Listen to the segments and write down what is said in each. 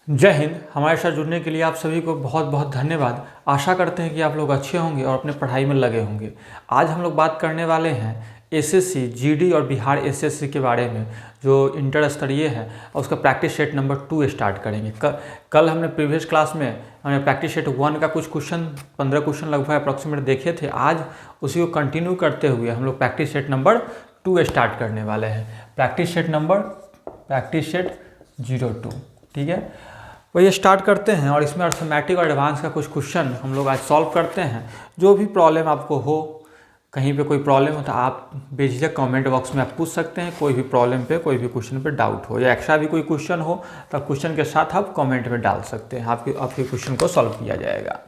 जय हिंद। हमारे साथ जुड़ने के लिए आप सभी को बहुत बहुत धन्यवाद। आशा करते हैं कि आप लोग अच्छे होंगे और अपने पढ़ाई में लगे होंगे। आज हम लोग बात करने वाले हैं एसएससी, जीडी और बिहार एसएससी के बारे में, जो इंटर स्तरीय है, और उसका प्रैक्टिस सेट नंबर 2 स्टार्ट करेंगे। कल हमने प्रीवियस क्लास में हमने प्रैक्टिस सेट 1 का कुछ क्वेश्चन 15 क्वेश्चन लगभग अप्रॉक्सीमेट देखे थे। आज उसी को कंटिन्यू करते हुए हम लोग प्रैक्टिस सेट नंबर 2 स्टार्ट करने वाले हैं। प्रैक्टिस सेट 02, ठीक है। वही स्टार्ट करते हैं और इसमें अर्थमेटिक और एडवांस का कुछ क्वेश्चन हम लोग आज सॉल्व करते हैं। जो भी प्रॉब्लम आपको हो, कहीं पे कोई प्रॉब्लम हो तो आप बेझिझक कमेंट बॉक्स में आप पूछ सकते हैं। कोई भी प्रॉब्लम पे, कोई भी क्वेश्चन पे डाउट हो या एक्स्ट्रा भी कोई क्वेश्चन हो तो क्वेश्चन के साथ आप कमेंट में डाल सकते हैं। आपके क्वेश्चन को सॉल्व किया जाएगा।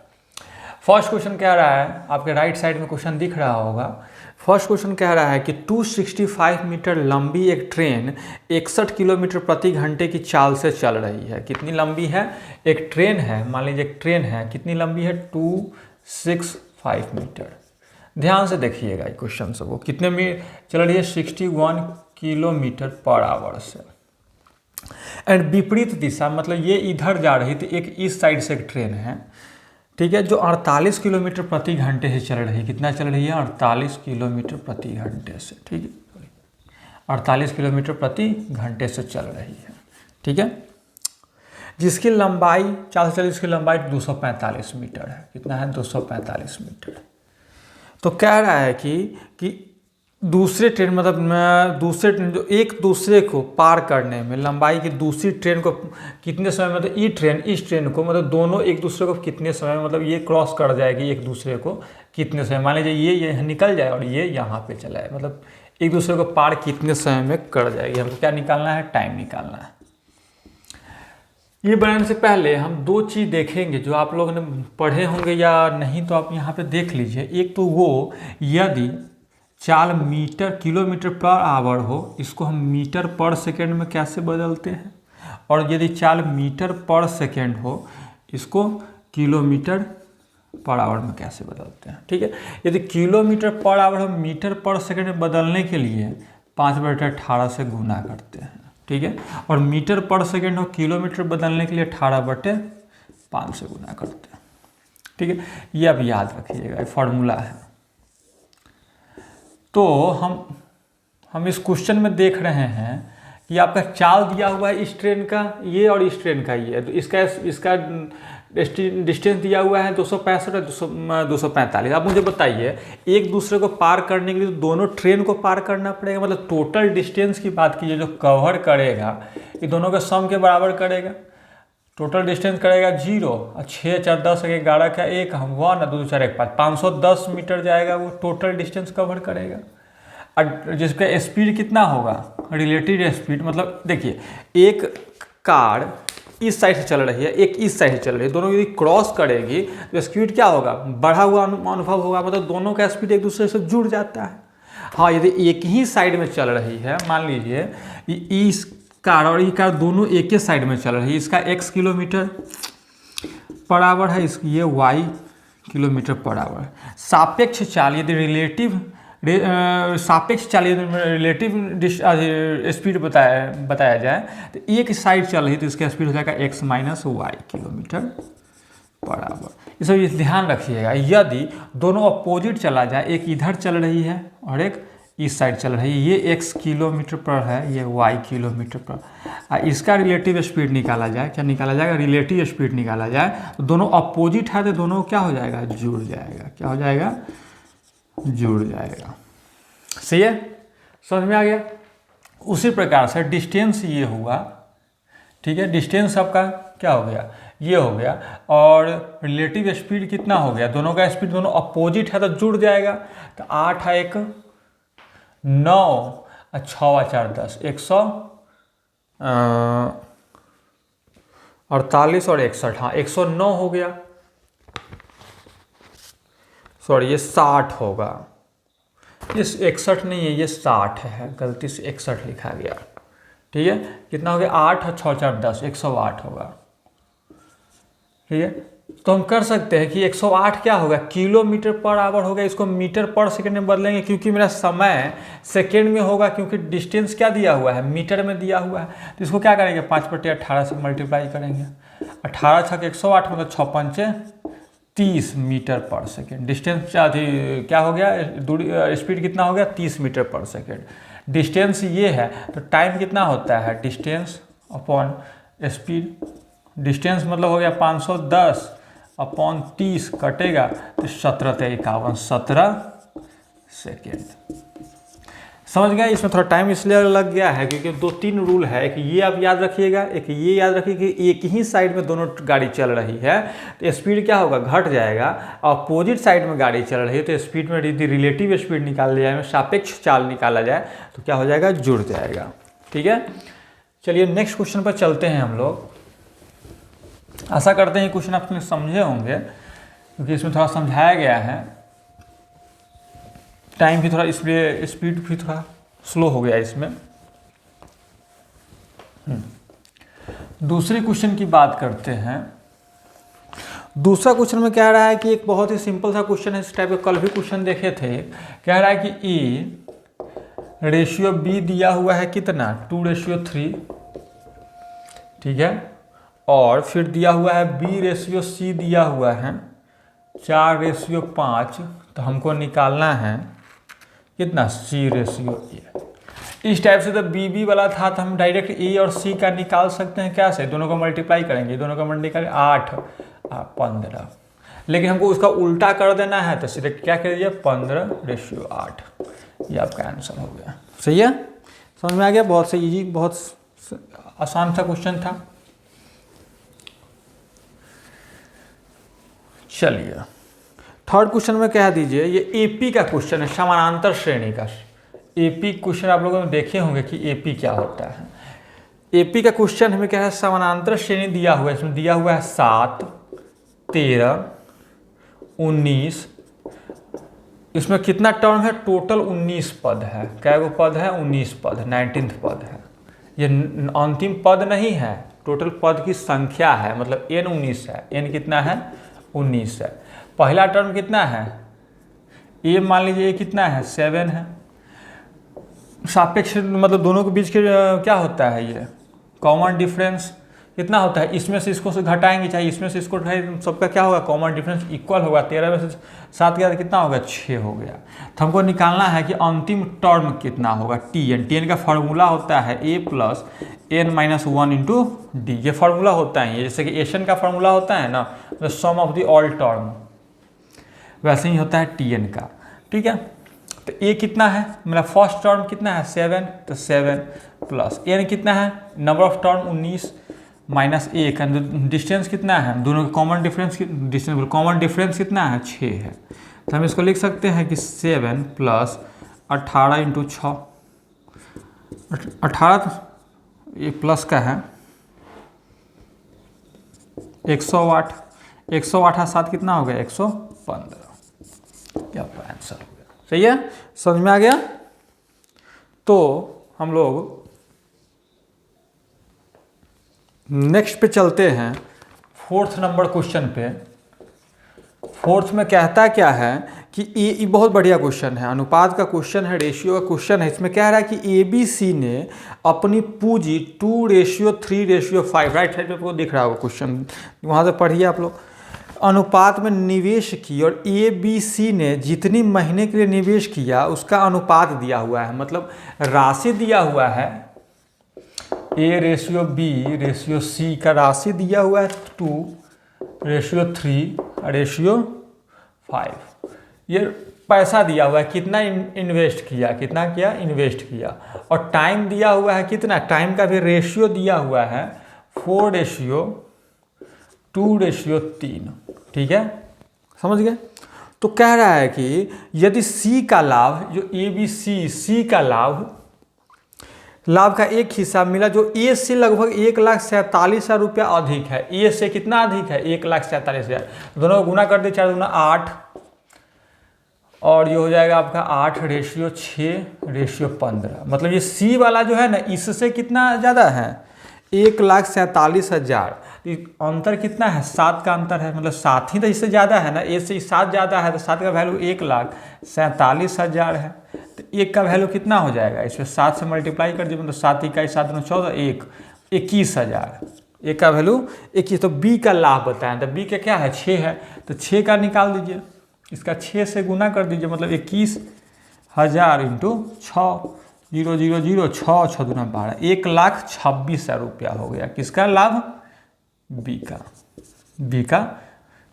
फर्स्ट क्वेश्चन कह रहा है, आपके राइट साइड में क्वेश्चन दिख रहा होगा। फर्स्ट क्वेश्चन कह रहा है कि 265 मीटर लंबी एक ट्रेन 61 किलोमीटर प्रति घंटे की चाल से चल रही है। कितनी लंबी है? एक ट्रेन है, मान लीजिए एक ट्रेन है, कितनी लंबी है? 265 मीटर। ध्यान से देखिएगा क्वेश्चन सबको। कितने में चल रही है? 61 किलोमीटर पर आवर से। एंड विपरीत दिशा, मतलब ये इधर जा रही थी, एक इस साइड से एक ट्रेन है, ठीक है, जो 48 किलोमीटर प्रति घंटे से चल रही है। कितना चल रही है? 48 किलोमीटर प्रति घंटे से, ठीक है, 48 किलोमीटर प्रति घंटे से चल रही है, ठीक है। जिसकी लंबाई 440 की लंबाई 245 मीटर है। कितना है? 245 मीटर। तो कह रहा है कि दूसरे ट्रेन, मतलब दूसरे ट्रेन जो एक दूसरे को पार करने में लंबाई की दूसरी ट्रेन को कितने समय, मतलब इस ट्रेन को, मतलब दोनों एक दूसरे को कितने समय, मतलब ये क्रॉस कर जाएगी एक दूसरे को कितने समय। मान लीजिए ये निकल जाए और ये यहाँ पे चला है, मतलब एक दूसरे को पार कितने समय में कर जाएगी। हमको क्या निकालना है? टाइम निकालना है। ये बनाने से पहले हम दो चीज़ देखेंगे जो आप लोगों ने पढ़े होंगे या नहीं, तो आप यहाँ पे देख लीजिए। एक तो वो, यदि चाल किलोमीटर पर आवर हो, इसको हम मीटर पर सेकेंड में कैसे बदलते हैं, और यदि चाल मीटर पर सेकेंड हो, इसको किलोमीटर पर आवर में कैसे बदलते हैं, ठीक है। यदि किलोमीटर पर आवर हम मीटर पर सेकेंड में बदलने के लिए 5/18 से गुना करते हैं, ठीक है, और मीटर पर सेकेंड हो किलोमीटर बदलने के लिए 18/5 से गुना करते हैं, ठीक है। ये अब याद रखिएगा, ये फॉर्मूला है। तो हम इस क्वेश्चन में देख रहे हैं कि आपका चाल दिया हुआ है इस ट्रेन का ये और इस ट्रेन का ये, तो इसका डिस्टेंस दिया हुआ है 265 और 245। आप मुझे बताइए, एक दूसरे को पार करने के लिए तो दोनों ट्रेन को पार करना पड़ेगा, मतलब टोटल डिस्टेंस की बात कीजिए जो कवर करेगा, ये दोनों के सम के बराबर करेगा। टोटल डिस्टेंस करेगा 0 और 6 4 10 11 का 1 हम 1 और 2 4 1 5 510 मीटर जाएगा, वो टोटल डिस्टेंस कवर करेगा। और जिसका स्पीड कितना होगा? रिलेटिव स्पीड, मतलब देखिए एक कार इस साइड से चल रही है, एक इस साइड से चल रही है, दोनों यदि क्रॉस करेगी तो स्पीड क्या होगा? बढ़ा हुआ अनुभव होगा, मतलब दोनों का स्पीड एक दूसरे से जुड़ जाता है। हाँ, यदि एक ही साइड में चल रही है, मान लीजिए इस कार और ये कार दोनों एक ही साइड में चल रही है, इसका x किलोमीटर पर आवर है, ये y किलोमीटर पर आवर। सापेक्ष चाल यदि रिलेटिव स्पीड बताया जाए तो एक साइड चल रही है तो इसका स्पीड हो जाएगा x - y kilometre per hour. ये सब ध्यान रखिएगा। यदि दोनों अपोजिट चला जाए, एक इधर चल रही है और एक इस साइड चल रही है, ये x किलोमीटर पर है, ये y किलोमीटर पर, इसका रिलेटिव स्पीड निकाला जाए, क्या निकाला जाएगा? रिलेटिव स्पीड निकाला जाए, तो दोनों अपोजिट है तो दोनों क्या हो जाएगा? जुड़ जाएगा। क्या हो जाएगा? जुड़ जाएगा। सही है, समझ में आ गया। उसी प्रकार से डिस्टेंस ये हुआ, ठीक है, डिस्टेंस आपका क्या हो गया? ये हो गया। और रिलेटिव स्पीड कितना हो गया? दोनों का स्पीड दोनों अपोजिट है तो जुड़ जाएगा। तो 8 है 1 9 और 6 4 10 148 और 61, हाँ 109 हो गया। सॉरी, ये 60 होगा, ये 61 नहीं है, ये 60 है, गलती से 61 लिखा गया, ठीक है। कितना हो गया? 8 और 6 4 10 108 होगा, ठीक है। तो हम कर सकते हैं कि 108 क्या होगा? किलोमीटर पर आवर होगा, इसको मीटर पर सेकेंड में बदलेंगे क्योंकि मेरा समय सेकेंड में होगा, क्योंकि डिस्टेंस क्या दिया हुआ है? मीटर में दिया हुआ है। तो इसको क्या करेंगे? 5/18 से मल्टीप्लाई करेंगे, 18 छक 108 मतलब 6 पंचे 30 मीटर पर सेकेंड। डिस्टेंस क्या हो गया, दूरी स्पीड कितना हो गया 30 मीटर पर सेकेंड। डिस्टेंस ये है तो टाइम कितना होता है, डिस्टेंस अपॉन स्पीड। डिस्टेंस मतलब हो गया 510 अपॉन 30 कटेगा तो 17 सेकेंड। समझ गए। इसमें थोड़ा टाइम इसलिए लग गया है क्योंकि 2-3 रूल है। एक ये आप याद रखिएगा, एक ये याद रखिए कि एक ही साइड में दोनों गाड़ी चल रही है तो स्पीड क्या होगा, घट जाएगा। अपोजिट साइड में गाड़ी चल रही है तो स्पीड में यदि रिलेटिव स्पीड निकाल लिया जाए, सापेक्ष चाल निकाला जाए तो क्या हो जाएगा, जुड़ जाएगा। ठीक है, चलिए नेक्स्ट क्वेश्चन पर चलते हैं हम लोग। आशा करते हैं क्वेश्चन आप समझे होंगे क्योंकि इसमें थोड़ा समझाया गया है। टाइम भी थोड़ा, इसलिए स्पीड भी थोड़ा स्लो हो गया इसमें। दूसरे क्वेश्चन की बात करते हैं। दूसरा क्वेश्चन में कह रहा है कि एक बहुत ही सिंपल सा क्वेश्चन है, इस टाइप का कल भी क्वेश्चन देखे थे। कह रहा है कि ए रेशियो बी दिया हुआ है कितना, 2:3, ठीक है। और फिर दिया हुआ है बी रेशियो सी दिया हुआ है 4:5। तो हमको निकालना है कितना, सी रेशियो ए। इस टाइप से तो बी वाला था तो हम डायरेक्ट ए और सी का निकाल सकते हैं। क्या से, दोनों को मल्टीप्लाई करेंगे, दोनों का मल्टीप्लाई 8 और 15। लेकिन हमको उसका उल्टा कर देना है तो सीधे क्या कर दिया, 15:8। ये आपका आंसर हो गया। सही है, समझ में आ गया। बहुत से इजी, बहुत आसान सा क्वेश्चन था। चलिए थर्ड क्वेश्चन में कह दीजिए, ये एपी का क्वेश्चन है, समानांतर श्रेणी का। एपी क्वेश्चन आप लोगों ने देखे होंगे कि एपी क्या होता है। एपी का क्वेश्चन हमें क्या है, समानांतर श्रेणी दिया हुआ है। इसमें दिया हुआ है 7, 13, 19। इसमें कितना टर्म है, टोटल 19 पद है। क्या वो पद है, 19 पद, 19th पद है। ये अंतिम पद नहीं है, टोटल पद की संख्या है, मतलब n 19 है। n कितना है, 19 है। पहला टर्म कितना है, ए मान लीजिए, ये कितना है, 7 है। सापेक्ष मतलब दोनों के बीच के क्या होता है, ये कॉमन डिफरेंस कितना होता है, इसमें से इसको से घटाएंगे, चाहे इसमें से इसको घटाएंगे, सबका क्या होगा, कॉमन डिफरेंस इक्वल होगा। 13 में से 7 गया तो कितना होगा, 6 हो गया। तो हमको निकालना है कि अंतिम टर्म कितना होगा, टी एन का फार्मूला होता है a plus n-1 into D. ये फार्मूला होता है, ये जैसे कि एशन का फार्मूला होता है ना, तो सम ऑफ द ऑल टर्म, वैसे ही होता है टी का। ठीक है, तो ए कितना है, मेरा फर्स्ट टर्म कितना है, 7, तो 7 प्लस एन कितना है, नंबर ऑफ टर्म 19 माइनस ए का डिस्टेंस कितना है, दोनों का कॉमन डिफरेंस, कॉमन डिफरेंस कितना है, 6 है। तो हम इसको लिख सकते हैं कि 7 प्लस 18 इंटू 6, 18 ये प्लस का है 108, 108 और 7 कितना हो गया, 115। क्या आपका आंसर हो गया। सही है, समझ में आ गया। तो हम लोग नेक्स्ट पे चलते हैं, फोर्थ नंबर क्वेश्चन पे। फोर्थ में कहता क्या है कि ये बहुत बढ़िया क्वेश्चन है, अनुपात का क्वेश्चन है, रेशियो का क्वेश्चन है। इसमें कह रहा है कि ABC ने अपनी पूंजी 2:3:5, राइट साइड पे आपको दिख रहा होगा क्वेश्चन, वहाँ से पढ़िए आप लोग, अनुपात में निवेश की, और ABC ने जितनी महीने के लिए निवेश किया उसका अनुपात दिया हुआ है, मतलब राशि दिया हुआ है। A/B/C का राशि दिया हुआ है 2:3:5। ये पैसा दिया हुआ है, कितना इन्वेस्ट किया, कितना किया, इन्वेस्ट किया। और टाइम दिया हुआ है कितना, टाइम का भी रेशियो दिया हुआ है 4:2:3। ठीक है, समझ गए। तो कह रहा है कि यदि C का लाभ, जो ABC का लाभ का एक हिस्सा मिला जो A से लगभग 1,47,000 रुपया अधिक है। A से कितना अधिक है, 1,47,000। दोनों को गुना कर दे, 4 गुना 8, और ये हो जाएगा आपका 8:6:15। मतलब ये C वाला जो है ना, इससे कितना ज़्यादा है, 1,47,000। अंतर कितना है, 7 का अंतर है, मतलब 7 ही तो इससे ज़्यादा है ना, A से 7 ज़्यादा है, तो 7 का वैल्यू 1,47,000 है। तो 1 का वैल्यू कितना हो जाएगा, इसमें 7 से मल्टीप्लाई कर दिए, मतलब 7 × 7 × 14, 21,000। ए का वैल्यू 21। तो बी का लाभ बताएं, तो बी का क्या है 6 है, तो 6 का निकाल दीजिए, इसका 6 से गुना कर दीजिए, मतलब 21,000 इंटू 6, 0 0 0 6 6 दूना 12, 1,26,000 रुपया हो गया। किसका लाभ? बी का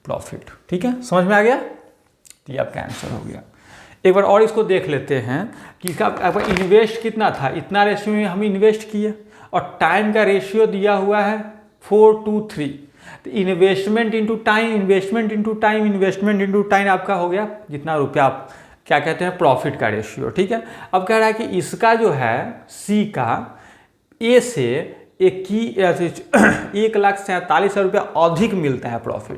प्रॉफिट। ठीक है, समझ में आ गया? तो ये आपका आंसर हो गया। एक बार और इसको देख लेते हैं कि आपका इन्वेस्ट कितना था, इतना रेशियो में हम इन्वेस्ट किए, और टाइम का रेशियो दिया हुआ है 4:3। तो investment into time, investment into time, investment into time आपका हो गया जितना रुपया आप क्या कहते हैं प्रॉफिट का रेशियो। ठीक है, अब कह रहा है कि इसका जो है सी का ए से 1,47,000 रुपया अधिक मिलता है प्रॉफिट।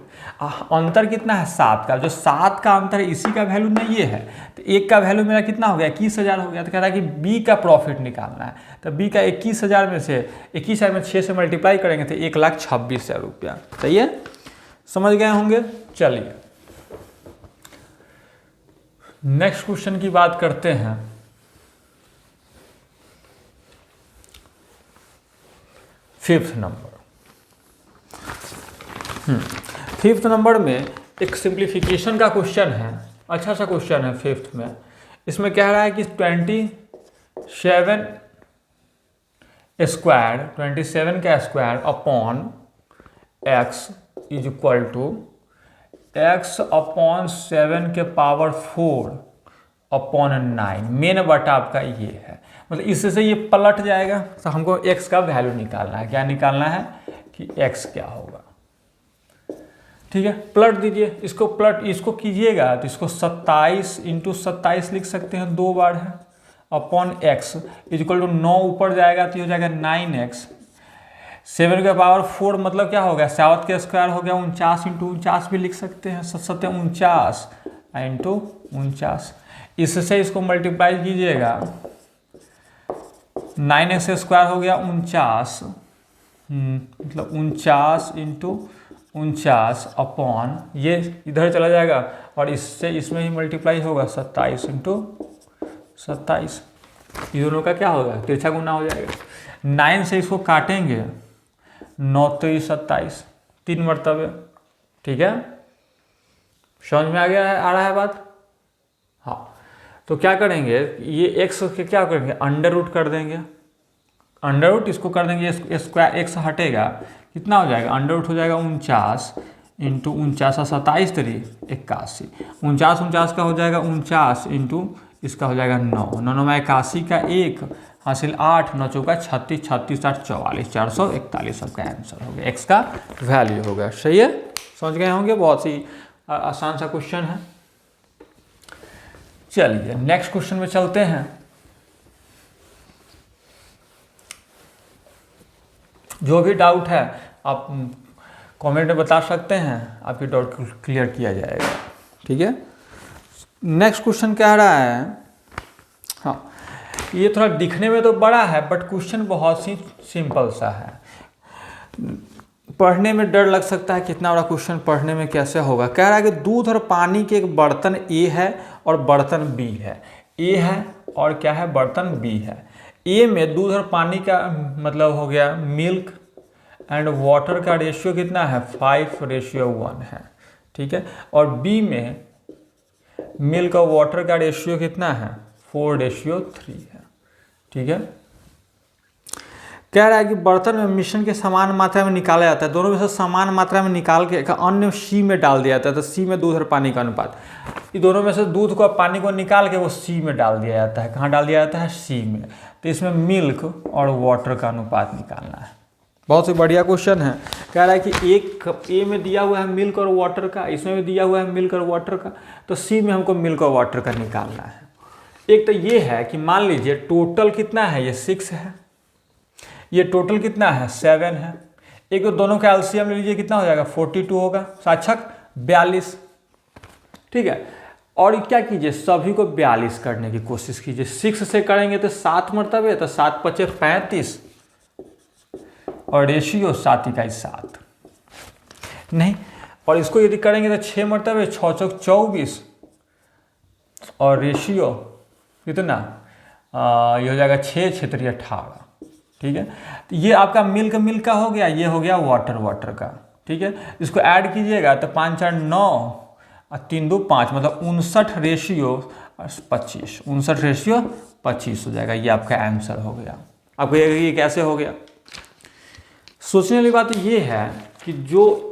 अंतर कितना है 7 का, जो 7 का अंतर है इसी का वैल्यू नहीं ये है, तो एक का वैल्यू मेरा कितना हो गया 21,000 हो गया। तो कह रहा है कि बी का प्रॉफिट निकालना है, तो बी का 21,000 में से 21,000 में 6 से मल्टीप्लाई करेंगे तो 1,26,000 रुपया। सही है, समझ गए होंगे। चलिए नेक्स्ट क्वेश्चन की बात करते हैं। फिफ्थ नंबर में एक सिंप्लीफिकेशन का क्वेश्चन है, अच्छा सा क्वेश्चन है फिफ्थ में। इसमें कह रहा है कि 27 का square upon x is equal to x upon 7 के पावर 4 अपॉन 9। मेन बटा आपका ये है, मतलब इससे ये पलट जाएगा। तो हमको x का वैल्यू निकालना है। क्या निकालना है कि x क्या होगा। ठीक है, पलट दीजिए इसको, इसको कीजिएगा तो इसको 27 इंटू 27 लिख सकते हैं, 2 बार है, अपॉन x इक्वल टू 9 ऊपर जाएगा तो हो जाएगा 9x। 7 के पावर 4 मतलब क्या हो गया 7 के स्क्वायर हो गया 49 इंटू 49 भी लिख सकते हैं, 49 इंटू 49। इससे इसको मल्टीप्लाई कीजिएगा, 9x स्क्वायर हो गया 49, मतलब 49 इंटू 49 अपॉन ये इधर चला जाएगा और इससे इसमें ही मल्टीप्लाई होगा 27 इंटू 27। ये दोनों का क्या होगा तिरछा गुना हो जाएगा। 9 से इसको काटेंगे 9 3 27, 3 मरतबे। ठीक है, समझ में आ गया है, आ रहा है बात। हाँ, तो क्या करेंगे ये x के क्या करेंगे अंडर रूट कर देंगे, अंडर रूट इसको कर देंगे, स्क्वायर x हटेगा कितना हो जाएगा अंडर रूट हो जाएगा 49 इंटू 49 27 3 81, 49 का हो जाएगा 49 इंटू इसका हो जाएगा 9 9 में 81 का 1 हासिल 8 9 चौका 36 36 8 44 441 आपका आंसर हो गया, x का वैल्यू हो गया। सही है, समझ गए होंगे, बहुत ही आसान सा क्वेश्चन है। चलिए नेक्स्ट क्वेश्चन में चलते हैं। जो भी डाउट है आप कमेंट में बता सकते हैं, आपकी डाउट क्लियर किया जाएगा। ठीक है, नेक्स्ट क्वेश्चन कह रहा है, हाँ ये थोड़ा दिखने में तो बड़ा है बट क्वेश्चन बहुत ही सिंपल सा है। पढ़ने में डर लग सकता है कितना बड़ा क्वेश्चन पढ़ने में कैसे होगा। कह रहा है कि दूध और पानी के एक बर्तन ए है और बर्तन बी है। ए है और क्या है बर्तन बी है। ए में दूध और पानी का मतलब हो गया मिल्क एंड वाटर का रेशियो कितना है 5:1 है। ठीक है, और बी में मिल्क और वाटर का रेशियो कितना है 4:3 है। ठीक है, कह रहा है कि बर्तन में मिश्रण के समान मात्रा में निकाला जाता है, दोनों में से समान मात्रा में निकाल के अन्य सी में डाल दिया जाता है। तो सी में दूध और पानी का अनुपात, ये दोनों में से दूध को पानी को निकाल के वो सी में डाल दिया जाता है। कहाँ डाल दिया जाता है सी में। तो इसमें मिल्क और वाटर का अनुपात निकालना है। बहुत ही बढ़िया क्वेश्चन है। कह रहा है कि एक ए में दिया हुआ है मिल्क और वाटर का, इसमें भी दिया हुआ है मिल्क और वाटर का, तो सी में हमको मिल्क और वाटर का निकालना है। एक तो ये है कि मान लीजिए टोटल कितना है ये 6 है, ये टोटल कितना है 7 है। एक तो दोनों का एलसीएम ले लीजिए कितना हो जाएगा 42 होगा, साक्षक 42। ठीक है, और क्या कीजिए सभी को 42 करने की कोशिश कीजिए। 6 से करेंगे तो 7 मरतबे, तो 7 × 5 = 35 और रेशियो 7 × 7 नहीं, और इसको यदि करेंगे तो 6 मरतबे 6 × 24 और रेशियो कितना ये हो जाएगा 6 × 18। ठीक है। तो ये आपका मिल्क का हो गया, ये हो गया वाटर का, ठीक है। इसको ऐड कीजिएगा तो 5 4 9 और 3 2 5, मतलब 59/25, 59/25 हो जाएगा। ये आपका आंसर हो गया। आपको ये कैसे हो गया? सोचने वाली बात ये है कि जो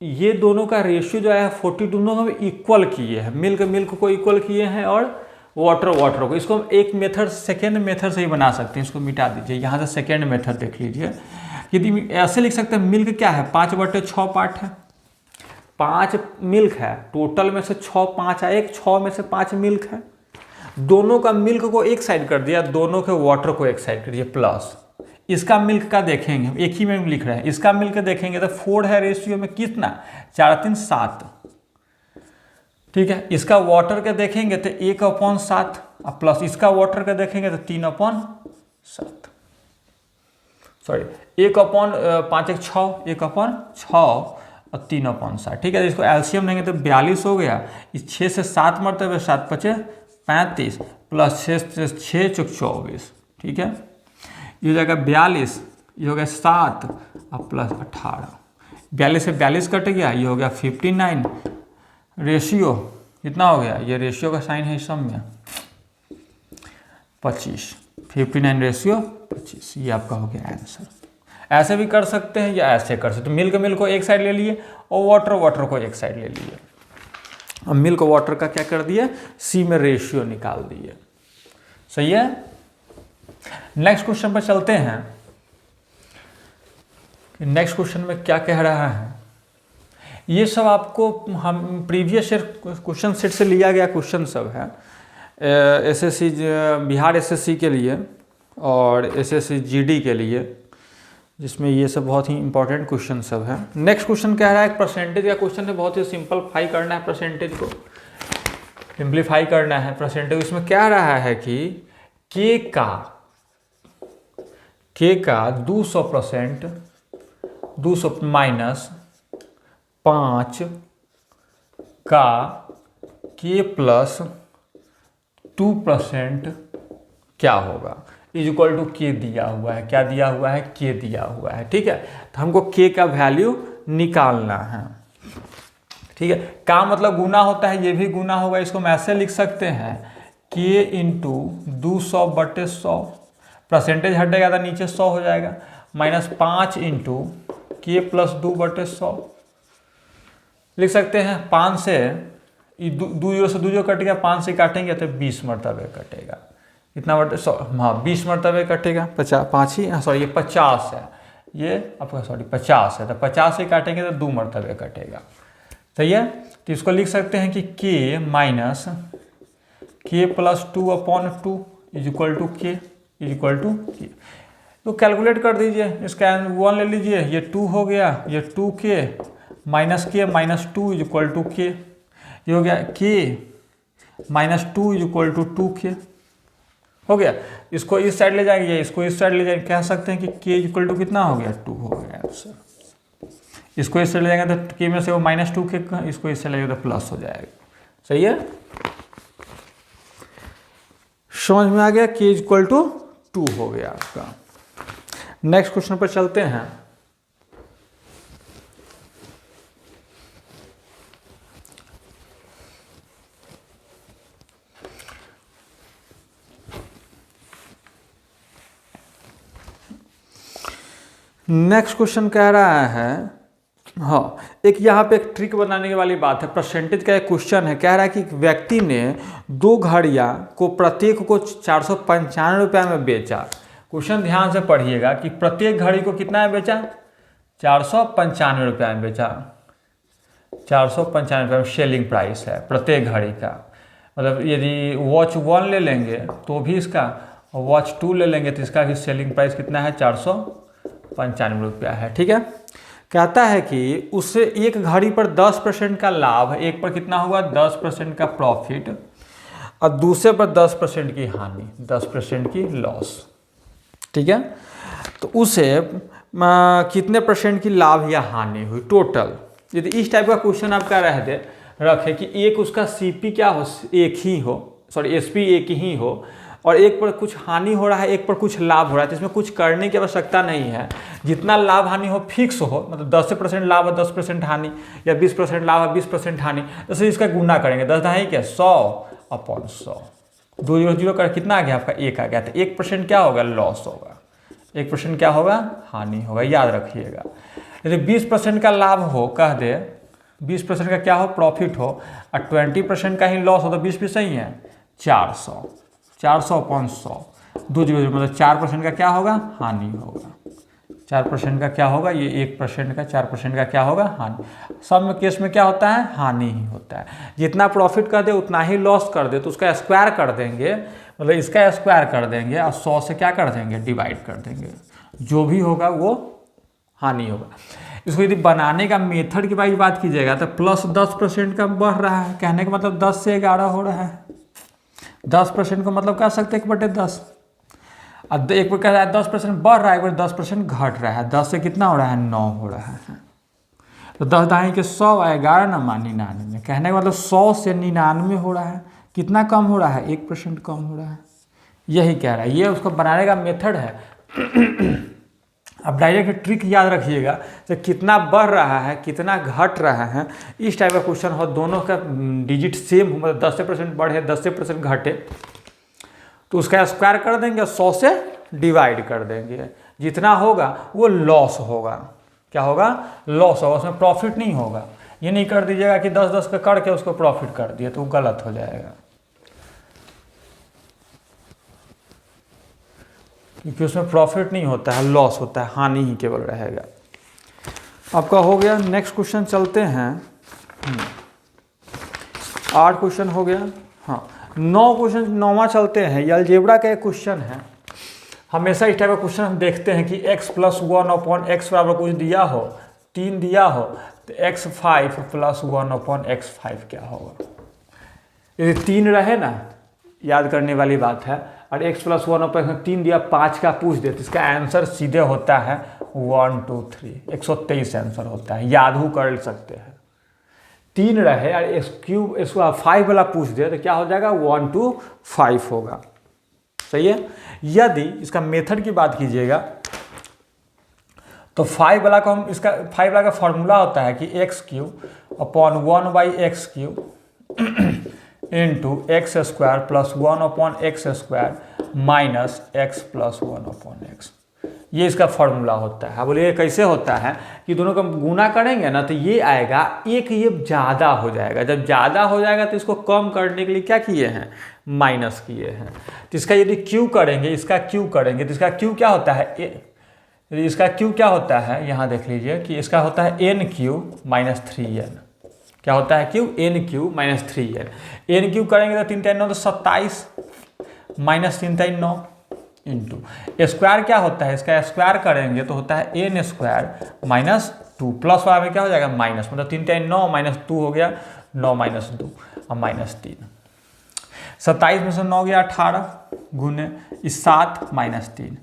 ये दोनों का रेशियो जो है 40 दोनों हम इक्वल किए हैं, मिल्क को इक्वल किए हैं और वाटर को। इसको हम एक मेथड, सेकेंड मेथड से ही बना सकते हैं। इसको मिटा दीजिए, यहाँ से सेकेंड मेथड देख लीजिए। यदि ऐसे लिख सकते हैं, मिल्क क्या है, 5/6 पार्ट है, 5 मिल्क है, टोटल में से 6 5 है, 6 में से 5 मिल्क है। दोनों का मिल्क को एक साइड कर दिया, दोनों के वाटर को एक साइड कर दिया, प्लस इसका मिल्क का देखेंगे, एक ही में लिख रहे हैं, इसका मिल्क देखेंगे तो 4 है रेशियो में, कितना 4 3 7, ठीक है। इसका वाटर का देखेंगे तो 1/7 प्लस इसका वाटर का देखेंगे तो 3/7, सॉरी 1/5 1 6, 1/6 और 3/7, ठीक है। इसको एलसीएम लेंगे तो 42 हो गया। इस 6 से 7 मरतबे, 7 5 35 प्लस 6 6 24, ठीक है। ये हो जाएगा 42, ये हो गया 7 और प्लस 18, 42 से 42 कट गया, ये हो गया 59। रेशियो कितना हो गया, ये रेशियो का साइन है इस सब में 25, 59 रेशियो 25, ये आपका हो गया आंसर। ऐसे भी कर सकते हैं या ऐसे कर सकते हैं। मिल्क को एक साइड ले लिए और वाटर को एक साइड ले लिए। अब मिल्क वाटर का क्या कर दिए, सी में रेशियो निकाल दिए। सही है। नेक्स्ट क्वेश्चन पर चलते हैं। नेक्स्ट क्वेश्चन में क्या कह रहा है, ये सब आपको हम प्रीवियस क्वेश्चन सेट से लिया गया क्वेश्चन सब है, एसएससी बिहार एसएससी के लिए और एसएससी जीडी के लिए, जिसमें ये सब बहुत ही इंपॉर्टेंट क्वेश्चन सब है। नेक्स्ट क्वेश्चन कह रहा है, परसेंटेज का क्वेश्चन है, बहुत ही सिंपलीफाई करना है, परसेंटेज को सिंप्लीफाई करना है परसेंटेज। इसमें कह रहा है कि के का 200% 200 माइनस 5 का के प्लस 2% क्या होगा, इज इक्वल टू के दिया हुआ है। क्या दिया हुआ है, के दिया हुआ है, ठीक है। तो हमको के का वैल्यू निकालना है, ठीक है। का मतलब गुना होता है, ये भी गुना होगा। इसको हम ऐसे लिख सकते हैं, के इंटू 200/100, परसेंटेज हटेगा तो नीचे 100 हो जाएगा, माइनस 5 इंटू के प्लस 2/100 लिख सकते हैं। 5 से 2 से 2 कट गया, 5 से काटेंगे तो 20 मरतबे कटेगा। कितना बटे 100, हाँ 20 मरतबे कटेगा, 5 ही, सॉरी ये 50 है, ये आपका सॉरी 50 है, तो 50 से काटेंगे तो 2 मरतबे कटेगा। सही है। तो इसको लिख सकते हैं कि के माइनस के प्लस 2/2 इज इक्वल टू के, इज इक्वल टू के। तो कैलकुलेट कर दीजिए, इसका 1 ले लीजिए, ये 2 हो गया, ये 2k माइनस के माइनस 2 इज इक्वल टू के, ये हो गया के minus 2 is equal to 2k हो गया। इसको इस साइड ले जाएंगे, इसको इस साइड ले जाएंगे, कह सकते हैं कि k इज इक्वल टू कितना हो गया, 2 हो गया आंसर। इसको इस साइड ले जाएंगे तो k में से वो -2k, इसको इस साइड ले जाएंगे तो प्लस हो जाएगा। सही है, समझ में आ गया। k इज इक्वल टू 2 हो गया आपका। नेक्स्ट क्वेश्चन पर चलते हैं। नेक्स्ट क्वेश्चन कह रहा है, हाँ एक यहाँ पे एक ट्रिक बनाने वाली बात है। परसेंटेज का एक क्वेश्चन है, कह रहा है कि व्यक्ति ने 2 घड़ियाँ को प्रत्येक को 495 रुपये में बेचा। क्वेश्चन ध्यान से पढ़िएगा कि प्रत्येक घड़ी को कितना में बेचा, 495 रुपये में बेचा। 495 रुपये में सेलिंग प्राइस है प्रत्येक घड़ी का। मतलब यदि वॉच 1 ले लेंगे तो भी इसका, वॉच 2 ले लेंगे तो इसका भी सेलिंग प्राइस कितना है, 495 रुपया है। ठीक है, कहता है कि उससे एक घड़ी पर 10% का लाभ, एक पर कितना होगा 10% का प्रॉफिट, और दूसरे पर 10% की हानि, 10% की लॉस। ठीक है, तो उसे कितने परसेंट की लाभ या हानि हुई टोटल। यदि इस टाइप का क्वेश्चन आपका रखे कि एक उसका सीपी क्या हो, एक ही हो, सॉरी एसपी एक ही हो, और एक पर कुछ हानि हो रहा है, एक पर कुछ लाभ हो रहा है, तो इसमें कुछ करने की आवश्यकता नहीं है। जितना लाभ हानि हो फिक्स हो, मतलब 10% लाभ है 10% हानि, या 20% लाभ है 20% हानि, जैसे इसका गुना करेंगे 10 ढाई क्या 100/100, 2 0 0 कर कितना आ गया आपका 1 आ गया। तो 1% क्या होगा लॉस होगा, 1% क्या होगा हानि होगा, याद रखिएगा। यदि 20% का लाभ हो कह दे, 20% का क्या हो प्रॉफिट हो, और 20% का ही लॉस हो, तो 20 भी सही है 400/100, 2 0 मतलब 4% का क्या होगा हानि होगा। 4% का क्या होगा, ये 1% का 4% का क्या होगा हानि। सब में केस में क्या होता है हानि ही होता है। जितना प्रॉफिट कर दे उतना ही लॉस कर दे तो उसका स्क्वायर कर देंगे, मतलब इसका स्क्वायर कर देंगे और 100 से क्या कर देंगे डिवाइड कर देंगे, जो भी होगा वो हानि होगा। इसको यदि बनाने का मेथड की बात कीजिएगा तो प्लस 10% का बढ़ रहा है, कहने का मतलब 10 से 11 हो रहा है। 10% को मतलब कह सकते 1/10। अब एक बार कह रहा है 10% बढ़ रहा है, एक बार 10% घट रहा है। 10 से कितना हो रहा है 9 हो रहा है। तो 10 दाएँ के 100 और 11 ना मान 99, कहने का मतलब 100 से 99 हो रहा है। कितना कम हो रहा है 1% कम हो रहा है, यही कह रहा है। ये उसको बनाने का मेथड है। अब डायरेक्ट ट्रिक याद रखिएगा, तो कितना बढ़ रहा है कितना घट रहा है, इस टाइप का क्वेश्चन हो, दोनों का डिजिट सेम हो, मतलब 10% बढ़े 10% घटे, तो उसका स्क्वायर कर देंगे, 100 से डिवाइड कर देंगे, जितना होगा वो लॉस होगा। क्या होगा लॉस होगा, उसमें प्रॉफिट नहीं होगा। ये नहीं कर दीजिएगा कि 10-10 का करके उसको प्रॉफिट कर दिए, तो वो गलत हो जाएगा, क्योंकि उसमें प्रॉफिट नहीं होता है, लॉस होता है, हानि ही केवल रहेगा। आपका हो गया। नेक्स्ट क्वेश्चन चलते हैं। 8 क्वेश्चन हो गया। हाँ 9 क्वेश्चन, 9वां चलते हैं। ये अलजेब्रा का एक क्वेश्चन है। हमेशा इस टाइप का क्वेश्चन हम देखते हैं कि x+1/x बराबर कुछ दिया हो, 3 दिया हो, तो x5+1/x5 क्या होगा। यदि 3 रहे ना, याद करने वाली बात है, और x+1/3 दिया 5 का पूछ दे, तो इसका आंसर सीधे होता है 1 2 3, 123 आंसर होता है, याद हो कर सकते हैं। 3 रहे और इसको 5 वाला पूछ दे तो क्या हो जाएगा 1 2 5 होगा। सही है। यदि इसका मेथड की बात कीजिएगा तो 5 वाला को हम, इसका 5 वाला का फॉर्मूला होता है कि x³/1/x³ into x² +1/x² -x+1/x, ये इसका फॉर्मूला होता है। बोलिए कैसे होता है कि दोनों का गुना करेंगे ना, तो ये आएगा एक, ये ज़्यादा हो जाएगा। जब ज़्यादा हो जाएगा तो इसको कम करने के लिए क्या किए हैं माइनस किए हैं। तो इसका यदि क्यू करेंगे, इसका क्यू करेंगे, तो इसका क्यू क्या होता है इसका क्यू क्या होता है, यहाँ देख लीजिए कि इसका होता है n³ -3n। क्या होता है क्यू n³ -3n। n³ करेंगे तो 3 3 9 तो 27 -3 3 9 इंटू स्क्वायर क्या होता है, इसका स्क्वायर करेंगे तो होता है n² -2, प्लस वाला में क्या हो जाएगा माइनस, मतलब 3 3 9 -2 हो गया 9 -2 और -3। 27 में से 9 गया 18 गुने 7 -3,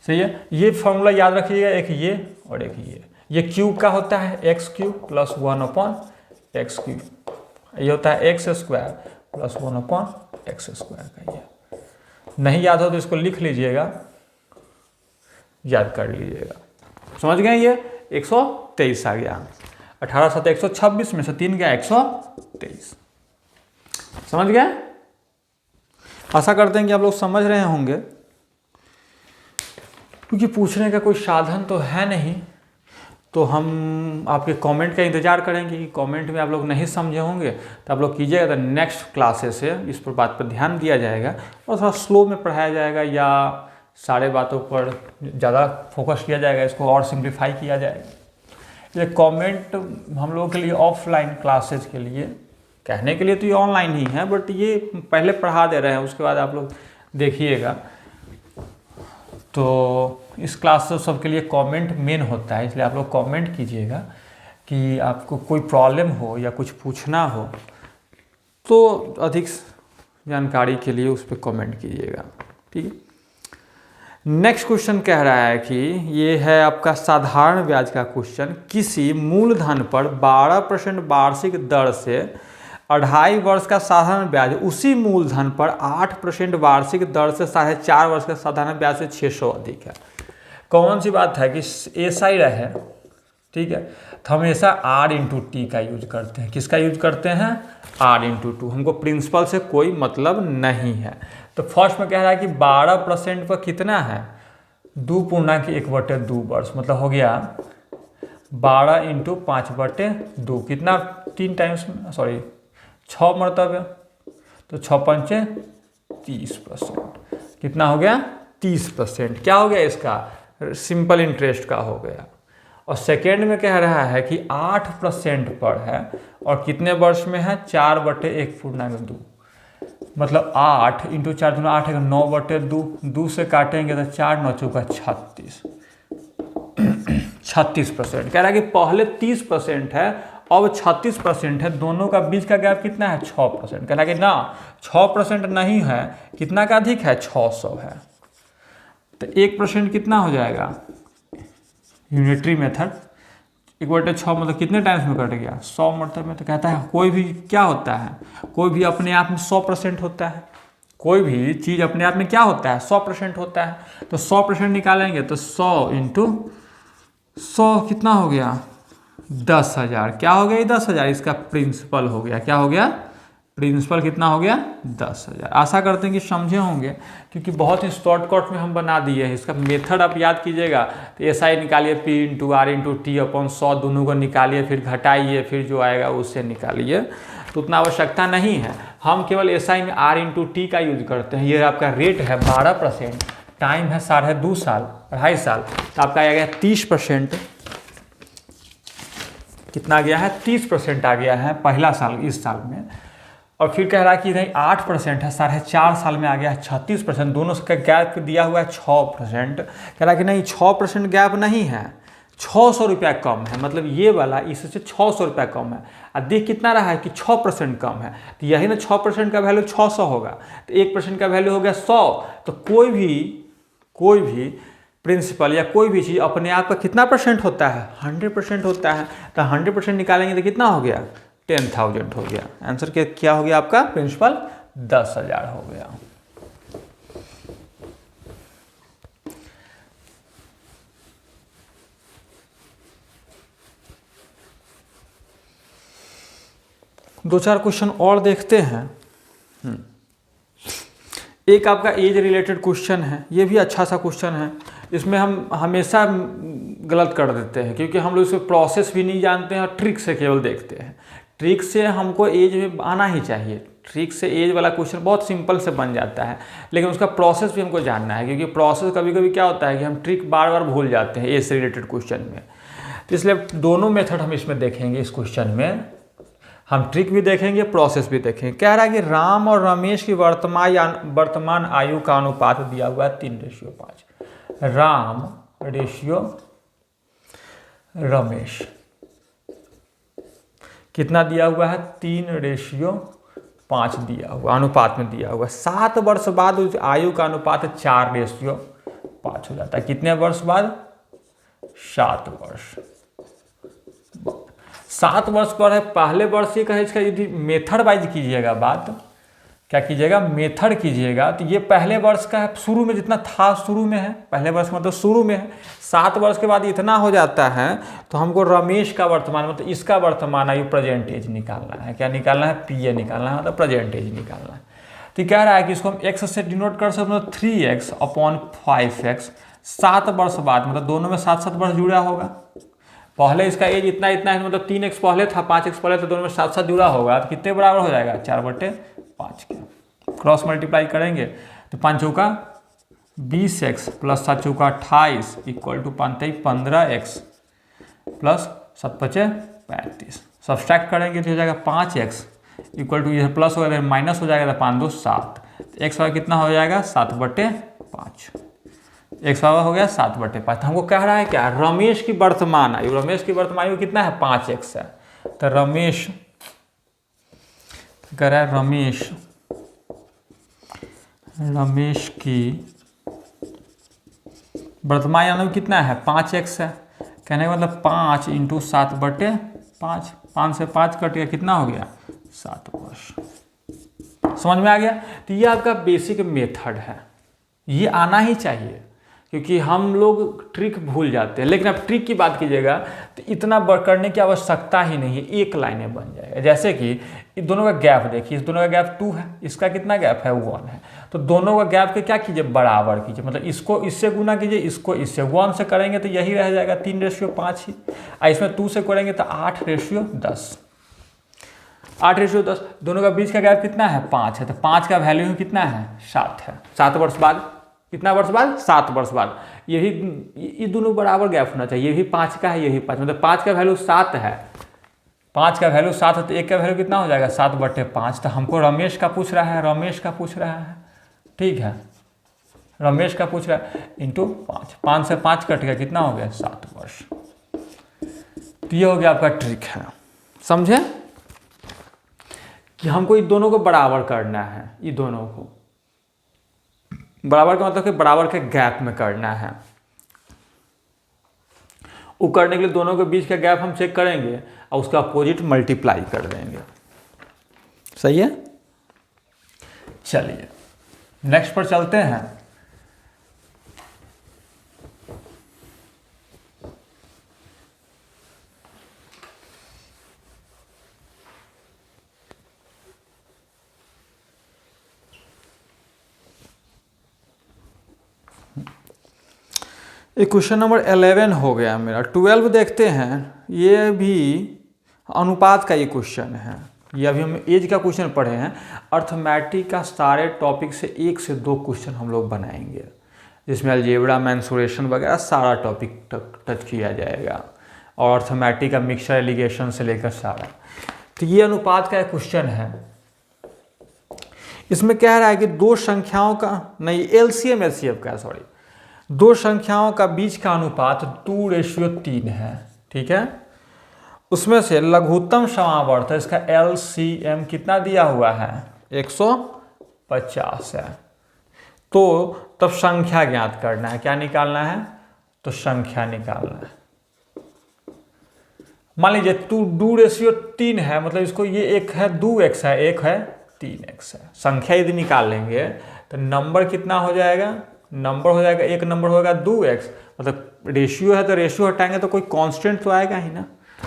सही है। ये फॉर्मूला याद रखिएगा, एक ये और एक ये क्यूब का होता है x³ +1/x³, ये होता है x² +1/x² का। ये नहीं याद हो तो इसको लिख लीजिएगा, याद कर लीजिएगा। समझ गए। ये 123 आ गया, 18 7 126 में से 3 गया 123। समझ गए। आशा करते हैं कि आप लोग समझ रहे होंगे, क्योंकि पूछने का कोई साधन तो है नहीं, तो हम आपके कमेंट का इंतज़ार करेंगे कि कमेंट में आप लोग नहीं समझे होंगे तो आप लोग कीजिएगा, तो नेक्स्ट क्लासेस से इस पर बात पर ध्यान दिया जाएगा और थोड़ा स्लो में पढ़ाया जाएगा, या सारे बातों पर ज़्यादा फोकस किया जाएगा, इसको और सिंप्लीफाई किया जाएगा। ये कमेंट हम लोगों के लिए ऑफलाइन क्लासेज के लिए, कहने के लिए तो ये ऑनलाइन ही है, बट ये पहले पढ़ा दे रहे हैं, उसके बाद आप लोग देखिएगा। तो इस क्लास से सबके लिए कमेंट मेन होता है, इसलिए आप लोग कमेंट कीजिएगा कि आपको कोई प्रॉब्लम हो या कुछ पूछना हो, तो अधिक जानकारी के लिए उस पर कमेंट कीजिएगा। ठीक है। नेक्स्ट क्वेश्चन कह रहा है कि ये है आपका साधारण ब्याज का क्वेश्चन। किसी मूलधन पर 12% वार्षिक दर से 2.5 वर्ष का साधारण ब्याज उसी मूलधन पर 8% वार्षिक दर से 4.5 वर्ष का साधारण ब्याज से 600 अधिक है। कौन सी बात है कि ऐसा ही रहे, ठीक है, तो हमेशा R इंटू टी का यूज करते हैं। किसका यूज करते हैं? R into two. हमको प्रिंसिपल से कोई मतलब नहीं है। तो फर्स्ट में कह रहा है कि 12% पर कितना है? 2.1/2 वर्ष, मतलब हो गया 12 इंटू 5/2, कितना 3 टाइम्स, सॉरी 6 मरतबे, तो 6 पंचे 30%, कितना हो गया? 30%। क्या हो गया इसका? सिंपल इंटरेस्ट का हो गया। और सेकेंड में कह रहा है कि 8% पर है और कितने वर्ष में है? 4/1/2, मतलब 8 इंटू 4 दूना 8 है, 9/2, 2 से काटेंगे तो 4 9 चौका 36, 36%। कह रहा है कि पहले 30% है, अब 36% है, दोनों का बीच का गैप कितना है? 6%। कह रहा है कि ना 6% नहीं है, कितना का अधिक है? 600 है। तो 1% कितना हो जाएगा? यूनिटरी मेथड 1/6 मतलब कितने टाइम्स में कट गया? 100 मरतबे में। तो कहता है कोई भी क्या होता है? कोई भी अपने आप में 100% होता है। कोई भी चीज़ अपने आप में क्या होता है? 100% होता है। तो 100% निकालेंगे तो 100 इंटू 100 कितना हो गया? 10,000। क्या हो गया? 10,000 इसका प्रिंसिपल हो गया। क्या हो गया? प्रिंसिपल कितना हो गया? 10,000। आशा करते हैं कि समझे होंगे, क्योंकि बहुत ही शॉर्टकट में हम बना दिए हैं। इसका मेथड आप याद कीजिएगा तो ऐसा ही निकालिए, P into R into T upon 100, दोनों को निकालिए, फिर घटाइए, फिर जो आएगा उससे निकालिए। तो उतना आवश्यकता नहीं है। हम केवल SI में R इंटू टी का यूज करते हैं। ये आपका रेट है 12%, टाइम है 2.5 साल, 2.5 साल, तो आपका आ गया 30%। कितना गया है? 30% आ गया है पहला साल, इस साल में। और फिर कह रहा है कि नहीं 8% है, 4.5 साल में आ गया है 36%। दोनों का गैप दिया हुआ है 6%। कह रहा है कि नहीं 6% गैप नहीं है, 600 रुपया कम है, मतलब ये वाला इससे 600 रुपया कम है। और देख कितना रहा है कि 6% कम है, तो यही ना 6% का वैल्यू 600 होगा, तो 1% का वैल्यू हो गया 100। तो कोई भी प्रिंसिपल या कोई भी चीज़ अपने आप का कितना परसेंट होता है? 100% होता है। तो 100% निकालेंगे तो कितना हो गया? 10,000 हो गया। आंसर क्या हो गया आपका? प्रिंसिपल 10,000 हो गया। दो चार क्वेश्चन और देखते हैं। एक आपका एज रिलेटेड क्वेश्चन है, ये भी अच्छा सा क्वेश्चन है। इसमें हम हमेशा गलत कर देते हैं, क्योंकि हम लोग इसमें प्रोसेस भी नहीं जानते हैं और ट्रिक से केवल देखते हैं। ट्रिक से हमको एज में आना ही चाहिए। ट्रिक से एज वाला क्वेश्चन बहुत सिंपल से बन जाता है, लेकिन उसका प्रोसेस भी हमको जानना है, क्योंकि प्रोसेस कभी कभी क्या होता है कि हम ट्रिक बार बार भूल जाते हैं एज से रिलेटेड क्वेश्चन में। तो इसलिए दोनों मेथड हम इसमें देखेंगे। इस क्वेश्चन में हम ट्रिक भी देखेंगे, प्रोसेस भी देखेंगे। कह रहा है कि राम और रमेश की वर्तमान आयु का अनुपात दिया हुआ है 3:5। राम रेशियो रमेश कितना दिया हुआ है? 3:5 दिया हुआ, अनुपात में दिया हुआ। 7 वर्ष बाद उस आयु का अनुपात 4:5 हो जाता है। कितने वर्ष बाद? 7 वर्ष। 7 वर्ष पर है, पहले वर्ष ये कहे, इसका यदि मेथड वाइज कीजिएगा बात, क्या कीजिएगा? मेथड कीजिएगा, तो ये पहले वर्ष का है, शुरू में जितना था शुरू में है, पहले वर्ष मतलब शुरू में है। 7 वर्ष के बाद इतना हो जाता है, तो हमको रमेश का वर्तमान मतलब इसका वर्तमान आयु प्रेजेंट एज निकालना है। क्या निकालना है? PA निकालना है, मतलब प्रेजेंट एज निकालना है। तो कह रहा है कि इसको हम x से डिनोट कर सकते हैं, 3x अपॉन 5x। 7 वर्ष बाद, मतलब दोनों में 7-7 वर्ष जुड़ा होगा। पहले इसका एज इतना है, मतलब 3x पहले था, 5x पहले, तो दोनों में 7-7 जुड़ा होगा, तो कितने बराबर हो जाएगा? 4/5 के। क्रॉस मल्टीप्लाई करेंगे तो 5 चौका 20x प्लस 7 चौका 28 इक्वल टू 15x प्लस 7 पचे 35। सब्सट्रैक्ट करेंगे तो हो जाएगा 5x इक्वल टू, इधर प्लस होगा, इधर माइनस हो जाएगा, तो 5 2 7। तो x कितना हो जाएगा? 7/5। x हो गया 7/5। तो हमको कह रहा है क्या? रमेश की वर्तमान आयु, रमेश की वर्तमान आयु कितना है? 5x है। तो रमेश कह रहा है रमेश की वर्तमान यानी कितना है 5x है। कहने का मतलब 5 × 7/5, 5 से 5 कट गया, कितना हो गया 7 वर्ष। समझ में आ गया। तो ये आपका बेसिक मेथड है, ये आना ही चाहिए, क्योंकि हम लोग ट्रिक भूल जाते हैं। लेकिन अब ट्रिक की बात कीजिएगा तो इतना करने की आवश्यकता ही नहीं है, एक लाइन में बन जाएगा। जैसे कि इन दोनों का गैप देखिए, इस दोनों का गैप 2 है, इसका कितना गैप है 1 है। तो दोनों का गैप के क्या कीजिए, बराबर कीजिए, मतलब इसको इससे गुना कीजिए, इसको इससे। 1 से करेंगे तो यही रह जाएगा 3:5 ही, और इसमें 2 से करेंगे तो 8:10, 8:10। दोनों का बीच का गैप कितना है 5 है, तो 5 का वैल्यू कितना है 7 है। 7 वर्ष बाद, कितना वर्ष बाद 7 वर्ष बाद। यही ये दोनों बराबर गैप होना चाहिए, ये भी 5 का है, ये भी 5, मतलब 5 का वैल्यू 7 है, 5 का वैल्यू 7 है, तो 1 का वैल्यू कितना हो जाएगा 7/5। तो हमको रमेश का पूछ रहा है, रमेश का पूछ रहा है, ठीक है, रमेश का पूछ रहा है, इंटू 5, 5 से 5 कट गया, कितना हो गया 7 वर्ष। तो ये हो गया आपका ट्रिक है, समझे कि हमको इन दोनों को बराबर करना है, ये दोनों को बराबर का मतलब कि बराबर के गैप में करना है। वो करने के लिए दोनों के बीच का गैप हम चेक करेंगे और उसका अपोजिट मल्टीप्लाई कर देंगे। सही है। चलिए नेक्स्ट पर चलते हैं। ये क्वेश्चन नंबर 11 हो गया मेरा। 12 देखते हैं, ये भी अनुपात का ये क्वेश्चन है। ये अभी हम एज का क्वेश्चन पढ़े हैं। अर्थमेटिक का सारे टॉपिक से 1 से 2 क्वेश्चन हम लोग बनाएंगे, जिसमें अलजेब्रा, मेंसुरेशन वगैरह सारा टॉपिक टच किया जाएगा, और अर्थमेटिक का मिक्सचर एलिगेशन से लेकर सारा। तो ये अनुपात का एक क्वेश्चन है। इसमें कह रहा है कि दो संख्याओं का, नहीं एलसीएम एलसीएफ का, सॉरी, दो संख्याओं का बीच का अनुपात 2:3 है, ठीक है। उसमें से लघुत्तम समावर्त है, इसका एलसीएम कितना दिया हुआ है 150 है। तो तब संख्या ज्ञात करना है। क्या निकालना है, तो संख्या निकालना है। मान लीजिए 2:3 है, मतलब इसको ये एक है 2x है, एक है 3x है। संख्या यदि निकाल लेंगे तो नंबर कितना हो जाएगा, नंबर हो जाएगा, एक नंबर होगा 2x, मतलब रेशियो है तो रेशियो हटाएंगे तो कोई कांस्टेंट तो आएगा ही ना।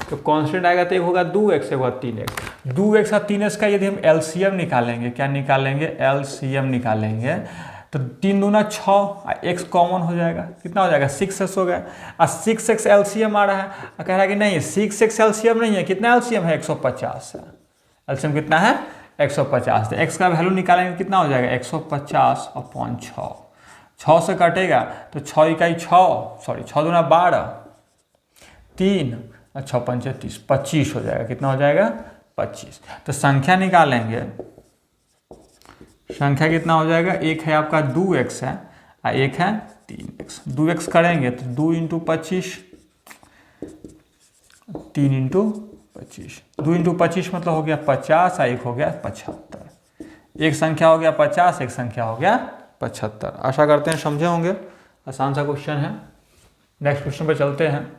तो कांस्टेंट आएगा तो एक होगा 2x, एक होगा 3x। 2x और 3x का यदि हम एलसीएम निकालेंगे, क्या निकालेंगे, एलसीएम निकालेंगे, तो 3 दूना 6, x कॉमन हो जाएगा, कितना हो जाएगा 6x हो गया। और 6x एलसीएम आ रहा है, और कह रहा है कि नहीं 6x एलसीएम नहीं है, कितना एलसीएम है 150 है। एलसीएम कितना है 150। तो x का वैल्यू निकालेंगे कितना हो जाएगा 150/6। 6 से कटेगा तो 6 इकाई 6, सॉरी 6 दूना 12, 3 और 6 पंचे 30, 25 हो जाएगा। कितना हो जाएगा 25। तो संख्या निकालेंगे, संख्या कितना हो जाएगा, एक है आपका 2x है और एक है 3x। 2x करेंगे तो 2 × 25, 3 × 25, 2 × 25 मतलब हो गया 50 और एक हो गया 75। एक संख्या हो गया 50, एक संख्या हो गया 75। आशा करते हैं समझे होंगे, आसान सा क्वेश्चन है। नेक्स्ट क्वेश्चन पे चलते हैं।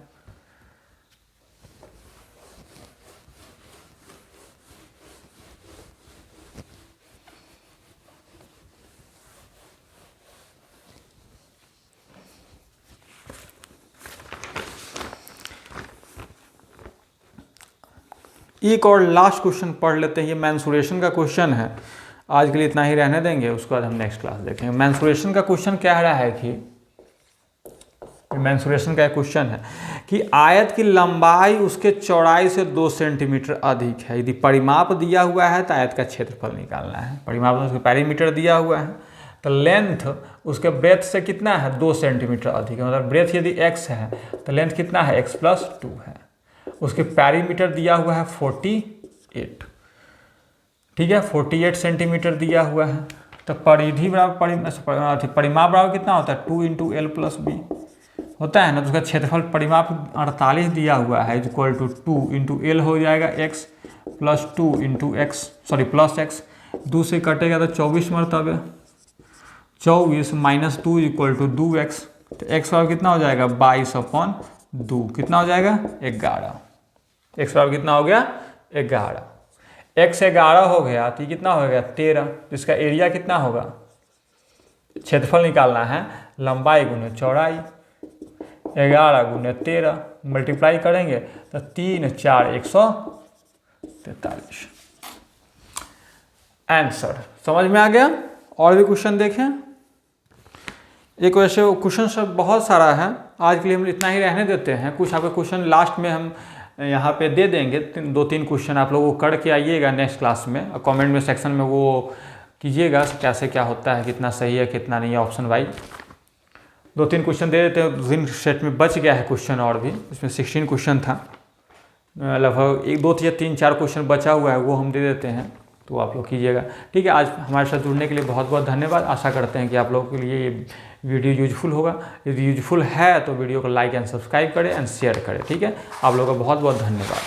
एक और लास्ट क्वेश्चन पढ़ लेते हैं, ये मेंसुरेशन का क्वेश्चन है। आज के लिए इतना ही रहने देंगे, उसके बाद हम नेक्स्ट क्लास देखेंगे। मेंसुरेशन का क्वेश्चन कह रहा है कि, मेंसुरेशन का एक क्वेश्चन है कि आयत की लंबाई उसके चौड़ाई से 2 सेंटीमीटर अधिक है। यदि परिमाप दिया हुआ है तो आयत का क्षेत्रफल निकालना है। परिमाप उसके पैरीमीटर दिया हुआ है, तो लेंथ उसके ब्रेथ से कितना है 2 सेंटीमीटर अधिक है। मतलब ब्रेथ यदि x है तो लेंथ कितना है x+2 है। उसके पैरीमीटर दिया हुआ है 48, ठीक है, 48 सेंटीमीटर दिया हुआ है। तो परिधि बराबर परिमाप बराबर कितना होता है 2 × l+b होता है ना। तो उसका क्षेत्रफल परिमाप 48 दिया हुआ है, इक्वल टू 2 × l हो जाएगा x +2 × x, सॉरी +x। 2 से कटेगा तो 24 मरतबे, 24 - 2 = 2x। तो x बराबर कितना हो जाएगा 22/2, कितना हो जाएगा 11। x बराबर कितना हो गया 11। x 11 हो गया तो ये कितना हो गया 13। तो इसका एरिया कितना होगा, क्षेत्रफल निकालना है, लंबाई गुने चौड़ाई, 11 गुने 13 मल्टीप्लाई करेंगे तो 3 4 143। आंसर समझ में आ गया। और भी क्वेश्चन देखें। एक वैसे क्वेश्चन सब बहुत सारा है, आज के लिए हम इतना ही रहने देते हैं। कुछ आपके क्वेश्चन लास्ट में हम यहाँ पे दे देंगे, 2-3 क्वेश्चन आप लोग वो करके आइएगा नेक्स्ट क्लास में, और कमेंट में सेक्शन में वो कीजिएगा कैसे क्या होता है, कितना सही है कितना नहीं है, ऑप्शन वाइज 2-3 क्वेश्चन दे देते हैं। जिन सेट में बच गया है क्वेश्चन और भी, इसमें 16 क्वेश्चन था, लगभग 1-2-3-4 क्वेश्चन बचा हुआ है, वो हम दे देते हैं, तो आप लोग कीजिएगा। ठीक है, आज हमारे साथ जुड़ने के लिए बहुत बहुत धन्यवाद। आशा करते हैं कि आप लोगों के लिए ये वीडियो यूजफुल होगा। यदि यूजफुल है तो वीडियो को लाइक एंड सब्सक्राइब करें एंड शेयर करें। ठीक है, आप लोगों का बहुत बहुत धन्यवाद।